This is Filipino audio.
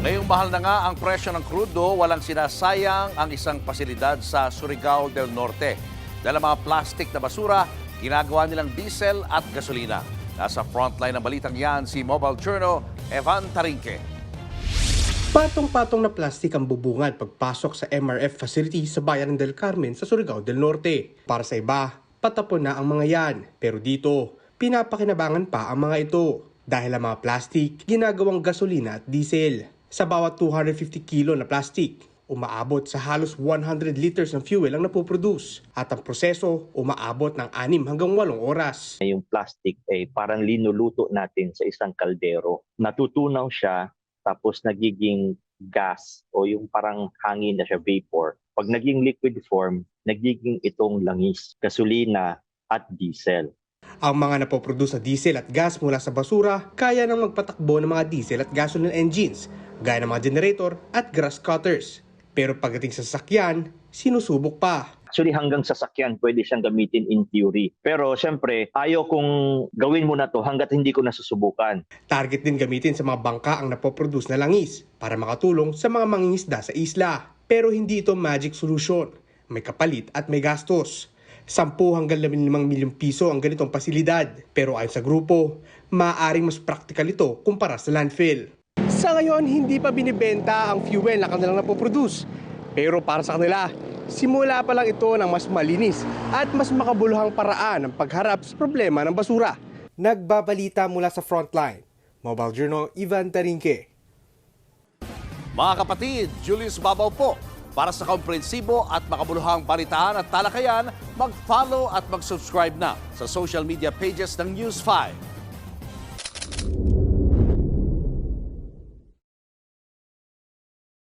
Ngayong mahal na nga ang presyo ng krudo, walang sinasayang ang isang pasilidad sa Surigao del Norte. Dahil ang mga plastic na basura, ginagawa nilang diesel at gasolina. Nasa frontline ng balitang yan si Mobile Journal, Evan Tarinque. Patong-patong na plastik ang bubungad pagpasok sa MRF facility sa bayan ng Del Carmen sa Surigao del Norte. Para sa iba, patapon na ang mga yan. Pero dito, pinapakinabangan pa ang mga ito. Dahil ang mga plastik, ginagawang gasolina at diesel. Sa bawat 250 kilo na plastik, umaabot sa halos 100 liters ng fuel ang napoproduce. At ang proseso, umaabot ng 6 hanggang 8 oras. Yung plastic ay parang linuluto natin sa isang kaldero. Natutunaw siya, tapos nagiging gas o yung parang hangin na siya, vapor. Pag naging liquid form, nagiging itong langis, gasolina at diesel. Ang mga napoproduce na diesel at gas mula sa basura, kaya nang magpatakbo ng mga diesel at gasoline engines, gaya ng mga generator at grass cutters. Pero pagdating sa sasakyan, sinusubok pa. Actually, hanggang sasakyan, pwede siyang gamitin in theory. Pero syempre, ayaw kong gawin mo na to hanggat hindi ko nasusubukan. Target din gamitin sa mga bangka ang napoproduce na langis para makatulong sa mga mangingisda sa isla. Pero hindi ito magic solution. May kapalit at may gastos. 10 hanggang 15 milyong piso ang ganitong pasilidad. Pero ayon sa grupo, maaaring mas practical ito kumpara sa landfill. Sa ngayon, hindi pa binibenta ang fuel na kanilang napoproduce. Pero para sa kanila, simula pa lang ito ng mas malinis at mas makabuluhang paraan ng pagharap sa problema ng basura. Nagbabalita mula sa Frontline. Mobile Journal, Ivan Tarinque. Mga kapatid, Julius Babaw po. Para sa komprehensibo at makabuluhang balitaan at talakayan, mag-follow at mag-subscribe na sa social media pages ng News 5.